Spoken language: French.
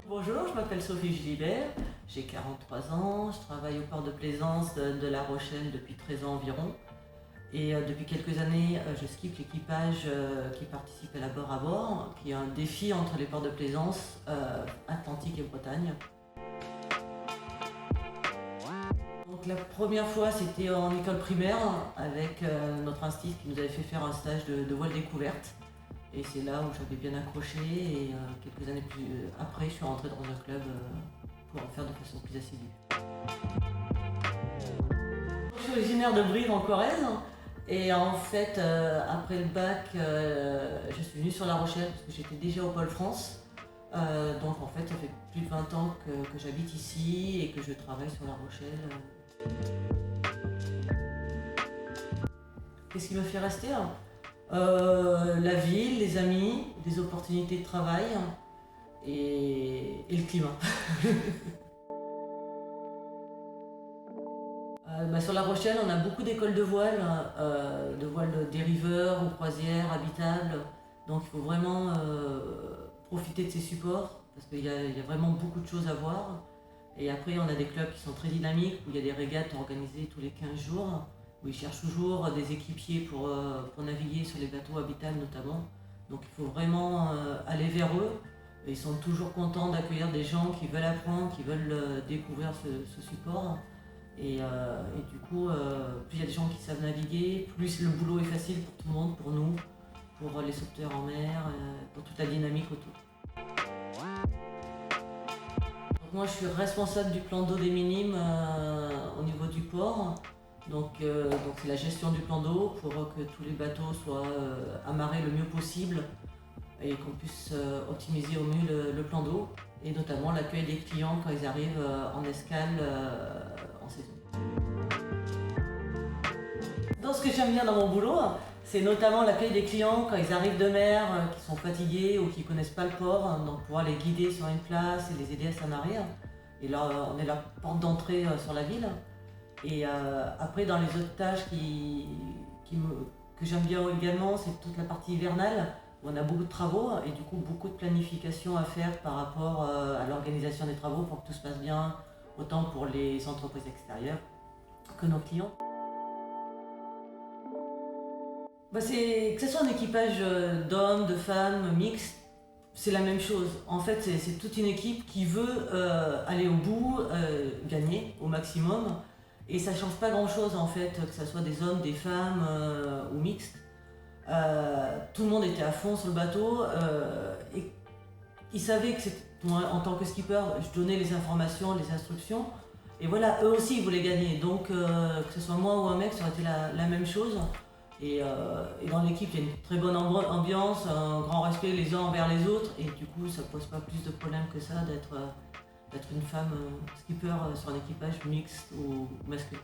Bonjour, je m'appelle Sophie Gilibert, j'ai 43 ans, je travaille au port de plaisance de La Rochelle depuis 13 ans environ. Et depuis quelques années, je skippe l'équipage qui participe à la bord à bord, qui est un défi entre les ports de plaisance Atlantique et Bretagne. Donc la première fois, c'était en école primaire avec notre institut qui nous avait fait faire un stage de voile découverte. Et c'est là où j'avais bien accroché et quelques années plus après, je suis rentrée dans un club pour en faire de façon plus assidue. Je suis originaire de Brive en Corrèze et en fait, après le bac, je suis venue sur La Rochelle parce que j'étais déjà au Pôle France. Donc en fait, ça fait plus de 20 ans que j'habite ici et que je travaille sur La Rochelle. Qu'est-ce qui me fait rester? La ville, les amis, des opportunités de travail et le climat. Sur La Rochelle, on a beaucoup d'écoles de voile dériveurs ou croisières, habitables. Donc il faut vraiment profiter de ces supports parce qu'il y a vraiment beaucoup de choses à voir. Et après, on a des clubs qui sont très dynamiques où il y a des régates organisées tous les 15 jours, où ils cherchent toujours des équipiers pour naviguer sur les bateaux habitables notamment. Donc il faut vraiment aller vers eux. Et ils sont toujours contents d'accueillir des gens qui veulent apprendre, qui veulent découvrir ce support. Et du coup, plus il y a des gens qui savent naviguer, plus le boulot est facile pour tout le monde, pour nous, pour les sauveteurs en mer, pour toute la dynamique autour. Donc moi je suis responsable du plan d'eau des Minimes au niveau du port. Donc c'est la gestion du plan d'eau pour que tous les bateaux soient amarrés le mieux possible et qu'on puisse optimiser au mieux le plan d'eau et notamment l'accueil des clients quand ils arrivent en escale en saison. Donc ce que j'aime bien dans mon boulot, c'est notamment l'accueil des clients quand ils arrivent de mer, qui sont fatigués ou qui ne connaissent pas le port, donc pouvoir les guider sur une place et les aider à s'amarrer. Et là, on est la porte d'entrée sur la ville. Et après, dans les autres tâches que j'aime bien également, c'est toute la partie hivernale, où on a beaucoup de travaux et du coup beaucoup de planification à faire par rapport à l'organisation des travaux pour que tout se passe bien, autant pour les entreprises extérieures que nos clients. Que ce soit un équipage d'hommes, de femmes, mixte, c'est la même chose. En fait, c'est toute une équipe qui veut aller au bout, gagner au maximum. Et ça ne change pas grand-chose en fait, que ce soit des hommes, des femmes ou mixtes. Tout le monde était à fond sur le bateau et ils savaient que moi, en tant que skipper, je donnais les informations, les instructions. Et voilà, eux aussi ils voulaient gagner. Donc que ce soit moi ou un mec, ça aurait été la même chose. Et dans l'équipe, il y a une très bonne ambiance, un grand respect les uns envers les autres. Et du coup, ça ne pose pas plus de problèmes que ça d'être une femme skipper sur un équipage mixte ou masculin.